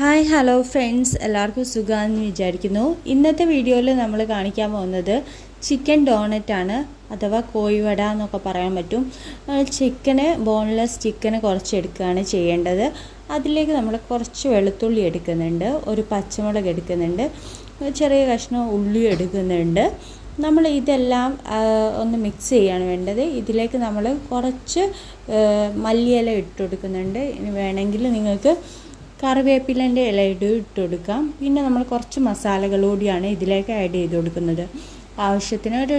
Hi hello friends, എല്ലാവർക്കും സുഖമാണെന്ന് വിചാരിക്കുന്നു. ഇന്നത്തെ വീഡിയോയിൽ നമ്മൾ കാണിക്കാൻ പോകുന്നത് ചിക്കൻ ഡോണറ്റാണ്, അഥവാ കോഴിവട എന്നൊക്കെ പറയാൻ പറ്റും. ബോൺലെസ് ചിക്കന് കുറച്ച് എടുക്കുകയാണ് ചെയ്യേണ്ടത്. അതിലേക്ക് നമ്മൾ കുറച്ച് വെളുത്തുള്ളി എടുക്കുന്നുണ്ട്, ഒരു പച്ചമുളക് എടുക്കുന്നുണ്ട്, ചെറിയ കഷ്ണം ഉള്ളി എടുക്കുന്നുണ്ട്. നമ്മൾ ഇതെല്ലാം ഒന്ന് മിക്സ് ചെയ്യാണ് വേണ്ടത്. ഇതിലേക്ക് നമ്മൾ കുറച്ച് മല്ലിയില ഇട്ട് കൊടുക്കുന്നുണ്ട്. ഇനി വേണമെങ്കിൽ നിങ്ങൾക്ക് കറിവേപ്പിലേൻ്റെ ഇല ഇട്ട് കൊടുക്കാം. പിന്നെ നമ്മൾ കുറച്ച് മസാലകൾ കൂടിയാണ് ഇതിലേക്ക് ആഡ് ചെയ്ത് കൊടുക്കുന്നത്. ആവശ്യത്തിന് ഒരു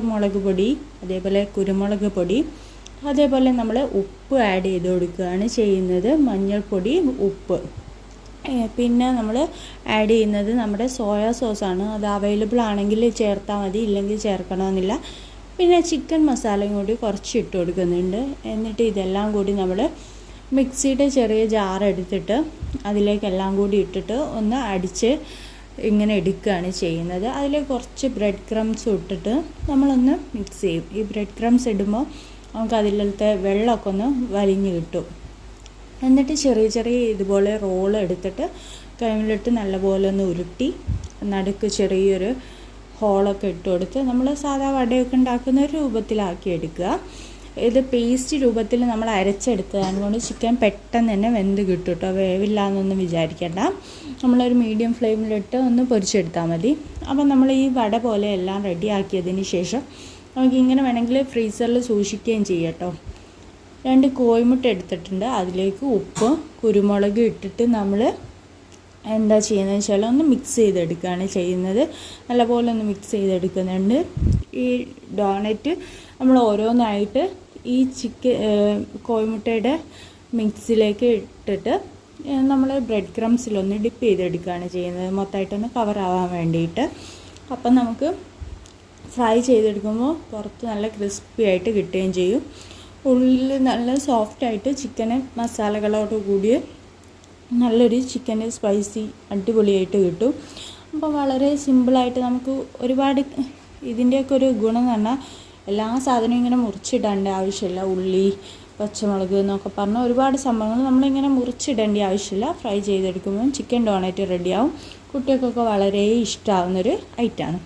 മുളക് പൊടി, അതേപോലെ കുരുമുളക് പൊടി, അതേപോലെ നമ്മൾ ഉപ്പ് ആഡ് ചെയ്ത് കൊടുക്കുകയാണ് ചെയ്യുന്നത്. മഞ്ഞൾപ്പൊടി, ഉപ്പ്. പിന്നെ നമ്മൾ ആഡ് ചെയ്യുന്നത് നമ്മുടെ സോയാ സോസാണ്. അത് അവൈലബിൾ ആണെങ്കിൽ ചേർത്താൽ മതി, ഇല്ലെങ്കിൽ ചേർക്കണമെന്നില്ല. പിന്നെ ചിക്കൻ മസാലയും കൂടി കുറച്ച് ഇട്ട് കൊടുക്കുന്നുണ്ട്. എന്നിട്ട് ഇതെല്ലാം കൂടി നമ്മൾ മിക്സിയുടെ ചെറിയ ജാർ എടുത്തിട്ട് അതിലേക്കെല്ലാം കൂടി ഇട്ടിട്ട് ഒന്ന് അടിച്ച് ഇങ്ങനെ എടുക്കുകയാണ് ചെയ്യുന്നത്. അതിൽ കുറച്ച് ബ്രെഡ് ക്രംസ് ഇട്ടിട്ട് നമ്മളൊന്ന് മിക്സ് ചെയ്യും. ഈ ബ്രെഡ് ക്രംസ് ഇടുമ്പോൾ നമുക്ക് അതിലത്തെ വെള്ളമൊക്കെ ഒന്ന് വലിഞ്ഞ് കിട്ടും. എന്നിട്ട് ചെറിയ ചെറിയ ഇതുപോലെ റോൾ എടുത്തിട്ട് കൈമിലിട്ട് നല്ലപോലെ ഒന്ന് ഉരുട്ടി നടുക്ക് ചെറിയൊരു ഹോളൊക്കെ ഇട്ട് കൊടുത്ത് നമ്മൾ സാധാ വടയൊക്കെ ഉണ്ടാക്കുന്ന ഒരു രൂപത്തിലാക്കി എടുക്കുക. ഇത് പേസ്റ്റ് രൂപത്തിൽ നമ്മൾ അരച്ചെടുത്തതാണ് കൊണ്ട് ചിക്കൻ പെട്ടെന്ന് തന്നെ വെന്ത് കിട്ടും കേട്ടോ. വേവില്ല എന്നൊന്നും വിചാരിക്കേണ്ട. നമ്മളൊരു മീഡിയം ഫ്ലെയിമിലിട്ട് ഒന്ന് പൊരിച്ചെടുത്താൽ മതി. അപ്പം നമ്മൾ ഈ വട പോലെ എല്ലാം റെഡിയാക്കിയതിന് ശേഷം നമുക്കിങ്ങനെ വേണമെങ്കിൽ ഫ്രീസറിൽ സൂക്ഷിക്കുകയും ചെയ്യാം കേട്ടോ. 2 കോഴിമുട്ട എടുത്തിട്ടുണ്ട്. അതിലേക്ക് ഉപ്പ്, കുരുമുളക് ഇട്ടിട്ട് നമ്മൾ എന്താ ചെയ്യുന്നത് വെച്ചാൽ ഒന്ന് മിക്സ് ചെയ്തെടുക്കുകയാണ് ചെയ്യുന്നത്. നല്ലപോലെ ഒന്ന് മിക്സ് ചെയ്തെടുക്കുന്നുണ്ട്. ഈ ഡോണറ്റ് നമ്മൾ ഓരോന്നായിട്ട് ഈ കോഴിമുട്ടയുടെ മിക്സിലേക്ക് ഇട്ടിട്ട് നമ്മൾ ബ്രെഡ് ക്രംസിലൊന്ന് ഡിപ്പ് ചെയ്തെടുക്കുകയാണ് ചെയ്യുന്നത്, മൊത്തമായിട്ടൊന്ന് കവറാവാൻ വേണ്ടിയിട്ട്. അപ്പം നമുക്ക് ഫ്രൈ ചെയ്തെടുക്കുമ്പോൾ പുറത്ത് നല്ല ക്രിസ്പി ആയിട്ട് കിട്ടുകയും ചെയ്യും. ഉള്ളിൽ നല്ല സോഫ്റ്റായിട്ട് ചിക്കന് മസാലകളോട് കൂടി നല്ലൊരു ചിക്കന് സ്പൈസി അടിപൊളിയായിട്ട് കിട്ടും. അപ്പോൾ വളരെ സിമ്പിളായിട്ട് നമുക്ക് ഒരുപാട് ഇതിൻ്റെയൊക്കെ ഒരു ഗുണം എന്ന് പറഞ്ഞാൽ എല്ലാ സാധനവും ഇങ്ങനെ മുറിച്ചിടേണ്ട ആവശ്യമില്ല. ഉള്ളി, പച്ചമുളക് എന്നൊക്കെ പറഞ്ഞാൽ ഒരുപാട് സംഭവങ്ങൾ നമ്മളിങ്ങനെ മുറിച്ചിടേണ്ട ആവശ്യമില്ല. ഫ്രൈ ചെയ്തെടുക്കുമ്പോൾ ചിക്കൻ ഡോണറ്റ് റെഡിയാവും. കുട്ടികൾക്കൊക്കെ വളരെ ഇഷ്ടമാവുന്നൊരു ഐറ്റമാണ്.